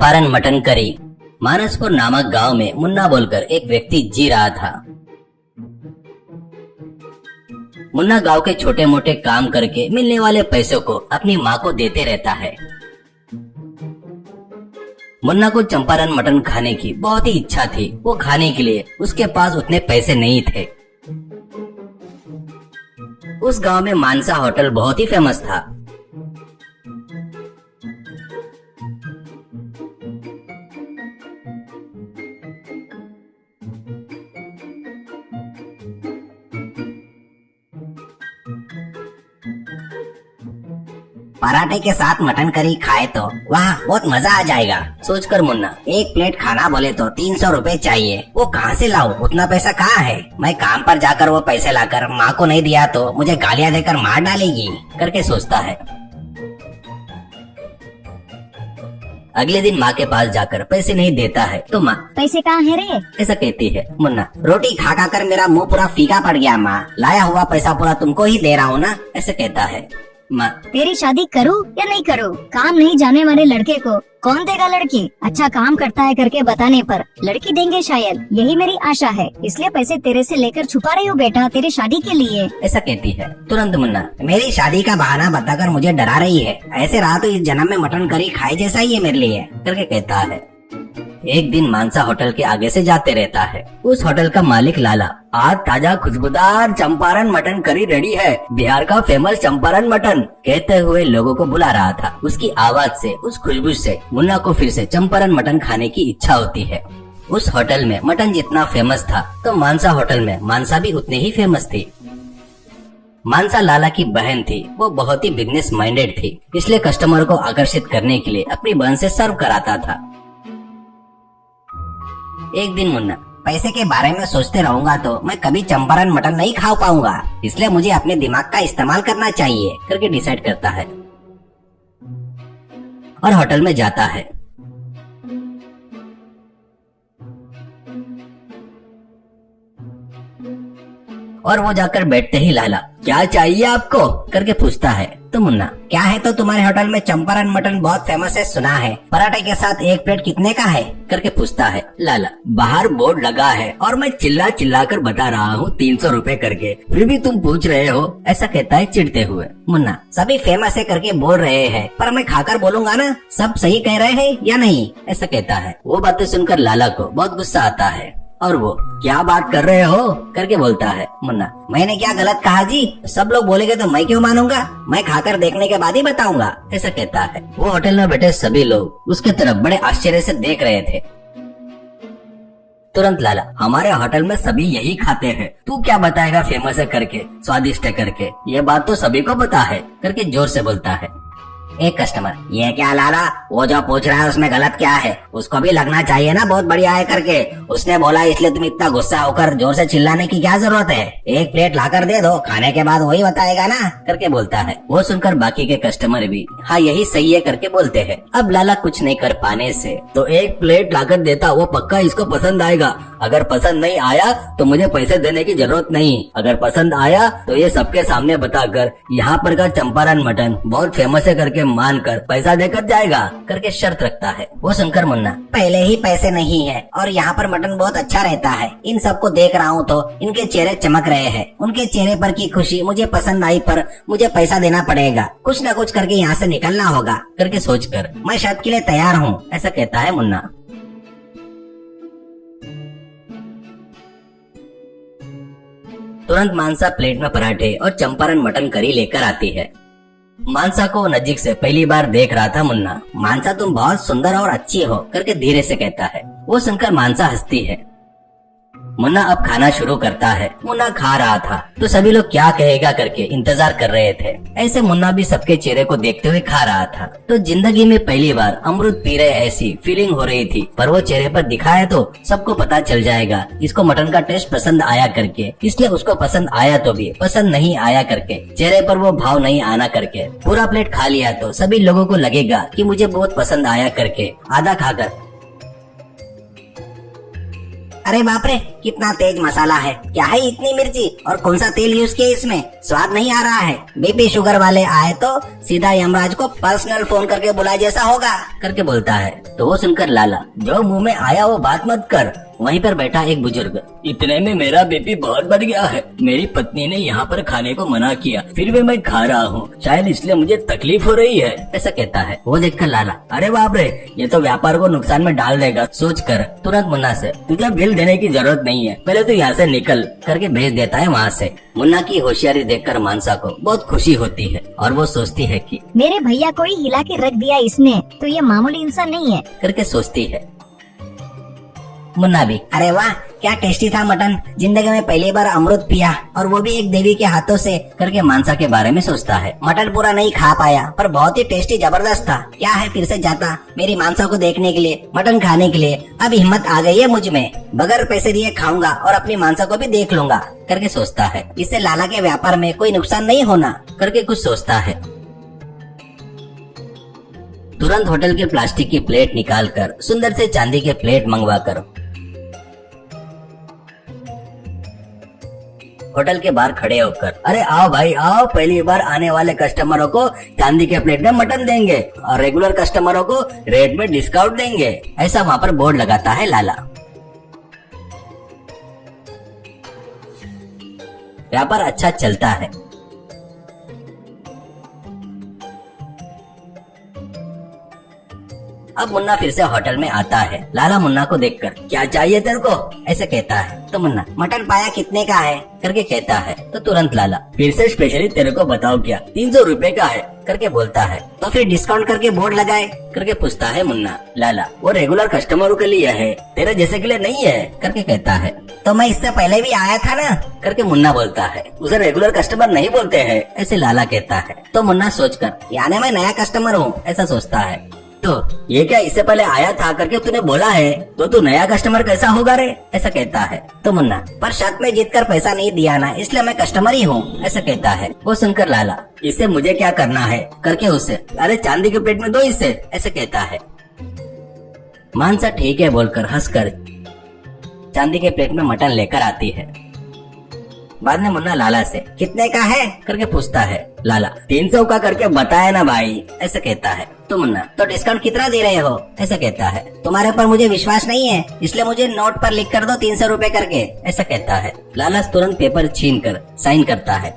Champaran mutton curry. मानसपुर नामक गांव में मुन्ना बोलकर एक व्यक्ति जी रहा था। मुन्ना गांव के छोटे मोटे काम करके मिलने वाले पैसों को अपनी माँ को देते रहता है। मुन्ना को चंपारण मटन खाने की बहुत ही इच्छा थी। वो खाने के लिए उसके पास उतने पैसे नहीं थे। उस गांव में मानसा होटल बहुत ही फेमस था। पराठे के साथ मटन करी खाए तो वाह बहुत मजा आ जाएगा, सोचकर मुन्ना एक प्लेट खाना बोले तो 300 रुपए चाहिए। वो कहाँ से लाऊं? उतना पैसा कहाँ है? मैं काम पर जाकर वो पैसे लाकर माँ को नहीं दिया तो मुझे गालियाँ देकर मार डालेगी करके सोचता है। अगले दिन माँ के पास जाकर पैसे नहीं देता है तो माँ पैसे कहाँ है रे? ऐसा कहती है। मुन्ना रोटी खा खा कर मेरा मुंह पूरा फीका पड़ गया माँ, लाया हुआ पैसा पूरा तुमको ही दे रहा हूँ ना। ऐसे कहता है। माँ तेरी शादी करूँ या नहीं करूँ? काम नहीं जाने वाले लड़के को कौन देगा लड़की? अच्छा काम करता है करके बताने पर लड़की देंगे शायद, यही मेरी आशा है, इसलिए पैसे तेरे से लेकर छुपा रही हूँ बेटा तेरी शादी के लिए। ऐसा कहती है। तुरंत मुन्ना मेरी शादी का बहाना बताकर मुझे डरा रही है, ऐसे रहा तो इस जन्म में मटन करी खाए जैसा ही है मेरे लिए करके कहता है। एक दिन मानसा होटल के आगे से जाते रहता है। उस होटल का मालिक लाला आज ताजा खुशबूदार चंपारण मटन करी रेडी है, बिहार का फेमस चंपारण मटन कहते हुए लोगों को बुला रहा था। उसकी आवाज से, उस खुशबू से मुन्ना को फिर से चंपारण मटन खाने की इच्छा होती है। उस होटल में मटन जितना फेमस था तो मानसा होटल में मानसा भी उतनी ही फेमस थी। मानसा लाला की बहन थी। वो बहुत ही बिजनेस माइंडेड थी, इसलिए कस्टमर को आकर्षित करने के लिए अपनी बहन से सर्व कराता था। एक दिन मुन्ना पैसे के बारे में सोचते रहूंगा तो मैं कभी चंपारण मटन नहीं खा पाऊंगा, इसलिए मुझे अपने दिमाग का इस्तेमाल करना चाहिए करके डिसाइड करता है और होटल में जाता है। और वो जाकर बैठते ही लाला क्या चाहिए आपको करके पूछता है। तो मुन्ना क्या है तो तुम्हारे होटल में चंपारण मटन बहुत फेमस है सुना है, पराठे के साथ एक प्लेट कितने का है करके पूछता है। लाला बाहर बोर्ड लगा है और मैं चिल्ला चिल्ला कर बता रहा हूँ 300 रुपए करके, फिर भी तुम पूछ रहे हो, ऐसा कहता है चिढ़ते हुए। मुन्ना सभी फेमस है करके बोल रहे हैं, पर मैं खाकर बोलूंगा ना सब सही कह रहे हैं या नहीं, ऐसा कहता है। वो बातें सुनकर लाला को बहुत गुस्सा आता है और वो क्या बात कर रहे हो करके बोलता है। मुन्ना मैंने क्या गलत कहा जी? सब लोग बोलेंगे तो मैं क्यों मानूंगा, मैं खाकर देखने के बाद ही बताऊंगा, ऐसा कहता है। वो होटल में बैठे सभी लोग उसके तरफ बड़े आश्चर्य से देख रहे थे। तुरंत लाला हमारे होटल में सभी यही खाते हैं, तू क्या बताएगा फेमस है करके, स्वादिष्ट है करके, ये बात तो सभी को पता है करके जोर से बोलता है। एक कस्टमर ये क्या लाला, वो जो पूछ रहा है उसमें गलत क्या है? उसको भी लगना चाहिए ना बहुत बढ़िया है करके, उसने बोला इसलिए तुम इतना गुस्सा होकर जोर से चिल्लाने की क्या जरूरत है? एक प्लेट लाकर दे दो, खाने के बाद वही बताएगा ना करके बोलता है। वो सुनकर बाकी के कस्टमर भी हाँ यही सही है करके बोलते हैं। अब लाला कुछ नहीं कर पाने से तो एक प्लेट लाकर देता, वो पक्का इसको पसंद आएगा, अगर पसंद नहीं आया तो मुझे पैसे देने की जरूरत नहीं, अगर पसंद आया तो ये सबके सामने बताकर यहाँ पर का चंपारण मटन बहुत फेमस है करके मानकर पैसा देकर जाएगा करके शर्त रखता है। वो सुनकर मुन्ना पहले ही पैसे नहीं है और यहाँ पर मटन बहुत अच्छा रहता है, इन सबको देख रहा हूँ तो इनके चेहरे चमक रहे हैं, उनके चेहरे पर की खुशी मुझे पसंद आई, पर मुझे पैसा देना पड़ेगा, कुछ न कुछ करके यहाँ से निकलना होगा करके सोचकर मैं शर्त के लिए तैयार हूँ, ऐसा कहता है मुन्ना। तुरंत मानसा प्लेट में पराठे और चंपारण मटन करी लेकर आती है। मानसा को नजीक से पहली बार देख रहा था मुन्ना। मानसा तुम बहुत सुंदर और अच्छी हो करके धीरे से कहता है। वो सुनकर मानसा हंसती है। मुन्ना अब खाना शुरू करता है। मुन्ना खा रहा था तो सभी लोग क्या कहेगा करके इंतजार कर रहे थे। ऐसे मुन्ना भी सबके चेहरे को देखते हुए खा रहा था। तो जिंदगी में पहली बार अमृत पी रहे ऐसी फीलिंग हो रही थी, पर वो चेहरे पर दिखाया तो सबको पता चल जाएगा इसको मटन का टेस्ट पसंद आया करके, इसलिए उसको पसंद आया तो भी पसंद नहीं आया करके, चेहरे पर वो भाव नहीं आना करके। पूरा प्लेट खा लिया तो सभी लोगों को लगेगा कि मुझे बहुत पसंद आया करके। आधा खाकर अरे बाप रे, कितना तेज मसाला है, क्या है इतनी मिर्ची और कौन सा तेल यूज किया इसमें, स्वाद नहीं आ रहा है। बीपी शुगर वाले आए तो सीधा यमराज को पर्सनल फोन करके बुलाए जैसा होगा, करके बोलता है। तो वो सुनकर लाला, जो मुंह में आया वो बात मत कर। वहीं पर बैठा एक बुजुर्ग, इतने में मेरा बीपी बहुत बढ़ गया है, मेरी पत्नी ने यहाँ पर खाने को मना किया, फिर भी मैं खा रहा हूँ, शायद इसलिए मुझे तकलीफ हो रही है, ऐसा कहता है। वो देखकर लाला, अरे बाप रे, ये तो व्यापार को नुकसान में डाल देगा, सोच कर तुरंत मुन्ना से, तुझे बिल देने की जरूरत नहीं है, पहले तू यहाँ से निकल, करके भेज देता है वहाँ से। मुन्ना की होशियारी देखकर मानसा को बहुत खुशी होती है और वो सोचती है कि मेरे भैया को ही हिला के रख दिया इसने, तो ये मामूली इंसान नहीं है, करके सोचती है। मुन्ना भी, अरे वाह क्या टेस्टी था मटन, जिंदगी में पहली बार अमृत पिया और वो भी एक देवी के हाथों से, करके मानसा के बारे में सोचता है। मटन पूरा नहीं खा पाया पर बहुत ही टेस्टी जबरदस्त था, क्या है फिर से जाता मेरी मानसा को देखने के लिए, मटन खाने के लिए। अब हिम्मत आ गई है मुझ में, बगैर पैसे दिए खाऊंगा और अपनी मानसा को भी देख लूंगा, करके सोचता है। इससे लाला के व्यापार में कोई नुकसान नहीं होना, करके कुछ सोचता है। तुरंत होटल के प्लास्टिक की प्लेट निकालकर सुंदर से चांदी के प्लेट मंगवाकर होटल के बाहर खड़े होकर, अरे आओ भाई आओ, पहली बार आने वाले कस्टमरों को चांदी के प्लेट में मटन देंगे और रेगुलर कस्टमरों को रेट में डिस्काउंट देंगे, ऐसा वहाँ पर बोर्ड लगाता है लाला। व्यापार अच्छा चलता है। अब मुन्ना फिर से होटल में आता है। लाला मुन्ना को देखकर, क्या चाहिए तेरे को, ऐसे कहता है। तो मुन्ना, मटन पाया कितने का है, करके कहता है। तो तुरंत लाला, फिर से स्पेशली तेरे को बताओ क्या, 300 रुपए का है, करके बोलता है। तो फिर डिस्काउंट करके बोर्ड लगाए, करके पूछता है मुन्ना। लाला, वो रेगुलर कस्टमरों के लिए है, तेरे जैसे के लिए नहीं है, करके कहता है। तो मैं इससे पहले भी आया था ना, करके मुन्ना बोलता है। उसे रेगुलर कस्टमर नहीं बोलते हैं, ऐसे लाला कहता है। तो मुन्ना सोचकर, यानी मैं नया कस्टमर हूँ, ऐसा सोचता है। तो ये क्या इससे पहले आया था करके तूने बोला है, तो तू नया कस्टमर कैसा होगा रे, ऐसा कहता है। तो मुन्ना, पर शर्त में जीतकर पैसा नहीं दिया ना, इसलिए मैं कस्टमर ही हूँ, ऐसा कहता है। वो सुनकर लाला, इससे मुझे क्या करना है, करके उससे, अरे चांदी के प्लेट में दो इससे, ऐसे कहता है। मानसा ठीक है बोलकर हंसकर चांदी के प्लेट में मटन लेकर आती है। बाद में मुन्ना लाला से, कितने का है, करके पूछता है। लाला, 300 का करके बताया ना भाई, ऐसा कहता है। तो मुन्ना, तो डिस्काउंट कितना दे रहे हो, ऐसा कहता है। तुम्हारे ऊपर मुझे विश्वास नहीं है, इसलिए मुझे नोट पर लिख कर दो 300 रुपए करके, ऐसा कहता है। लाला तुरंत पेपर छीन कर साइन करता है।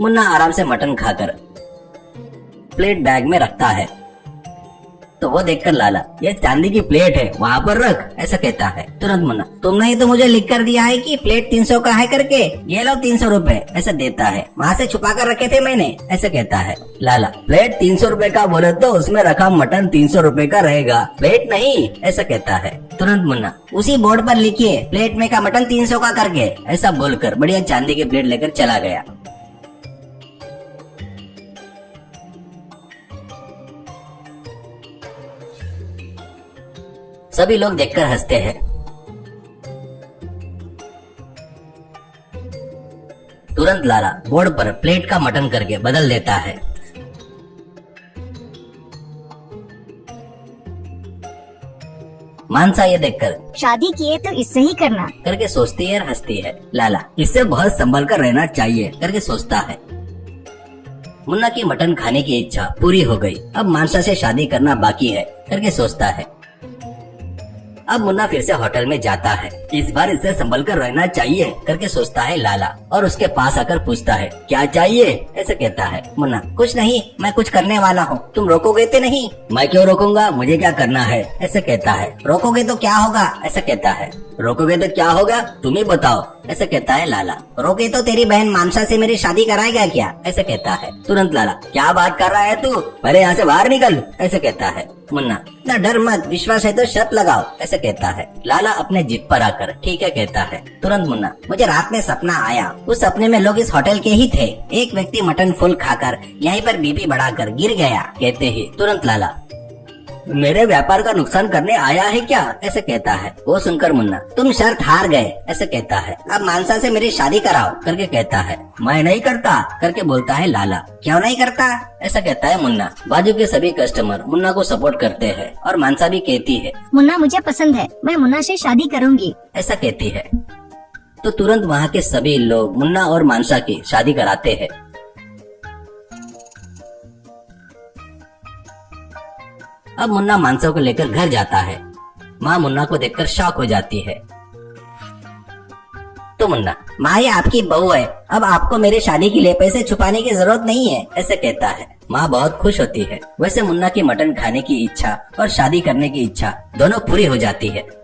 मुन्ना आराम से मटन खाकर प्लेट बैग में रखता है। तो वो देखकर लाला, ये चांदी की प्लेट है, वहाँ पर रख, ऐसा कहता है। तुरंत मुन्ना, तुमने ही तो मुझे लिख कर दिया है कि प्लेट 300 का है करके, ये लो 300 रुपए, ऐसा देता है। वहाँ से छुपा कर रखे थे मैंने, ऐसा कहता है। लाला, प्लेट 300 रुपए का बोले तो उसमें रखा मटन 300 रुपए का रहेगा, प्लेट नहीं, ऐसा कहता है। तुरंत मुन्ना, उसी बोर्ड पर लिखिए प्लेट में का मटन 300 का करके, ऐसा बोलकर बढ़िया चांदी की प्लेट लेकर चला गया। सभी लोग देखकर हंसते हैं। तुरंत लाला बोर्ड पर प्लेट का मटन करके बदल देता है। मानसा ये देखकर, शादी किए तो इससे ही करना, करके सोचती है और हंसती है। लाला, इससे बहुत संभल कर रहना चाहिए, करके सोचता है। मुन्ना की मटन खाने की इच्छा पूरी हो गई, अब मानसा से शादी करना बाकी है, करके सोचता है। अब मुन्ना फिर से होटल में जाता है। इस बार इससे संभल कर रहना चाहिए, करके सोचता है लाला, और उसके पास आकर पूछता है, क्या चाहिए, ऐसे कहता है। मुन्ना, कुछ नहीं, मैं कुछ करने वाला हूँ, तुम रोकोगे तो नहीं। मैं क्यों रोकूंगा, मुझे क्या करना है, ऐसे कहता है। रोकोगे तो क्या होगा, ऐसा कहता है। रोकोगे तो क्या होगा, तुम ही बताओ, ऐसे कहता है लाला। रोके तो तेरी बहन मानसा से मेरी शादी कराएगा क्या, ऐसे कहता है। तुरंत लाला, क्या बात कर रहा है तू, पहले यहाँ से बाहर निकल, ऐसे कहता है। मुन्ना, ना डर मत, विश्वास है तो शर्त लगाओ, ऐसे कहता है। लाला अपने जिद पर आकर ठीक है कहता है। तुरंत मुन्ना, मुझे रात में सपना आया, उस सपने में लोग इस होटल के ही थे, एक व्यक्ति मटन फुल खाकर यहीं पर बीपी बढ़ाकर गिर गया, कहते ही तुरंत लाला, मेरे व्यापार का नुकसान करने आया है क्या, ऐसे कहता है। वो सुनकर मुन्ना, तुम शर्त हार गए, ऐसे कहता है। अब मानसा से मेरी शादी कराओ, करके कहता है। मैं नहीं करता, करके बोलता है लाला। क्यों नहीं करता? ऐसा कहता है मुन्ना। बाजू के सभी कस्टमर मुन्ना को सपोर्ट करते हैं और मानसा भी कहती है, मुन्ना मुझे पसंद है, मैं मुन्ना से शादी करूंगी। ऐसा कहती है। तो तुरंत वहाँ के सभी लोग मुन्ना और मानसा की शादी कराते हैं। अब मुन्ना मानसा को लेकर घर जाता है। माँ मुन्ना को देखकर शॉक हो जाती है। तो मुन्ना, माँ ये आपकी बहू है, अब आपको मेरी शादी के लिए पैसे छुपाने की जरूरत नहीं है, ऐसे कहता है। माँ बहुत खुश होती है। वैसे मुन्ना की मटन खाने की इच्छा और शादी करने की इच्छा दोनों पूरी हो जाती है।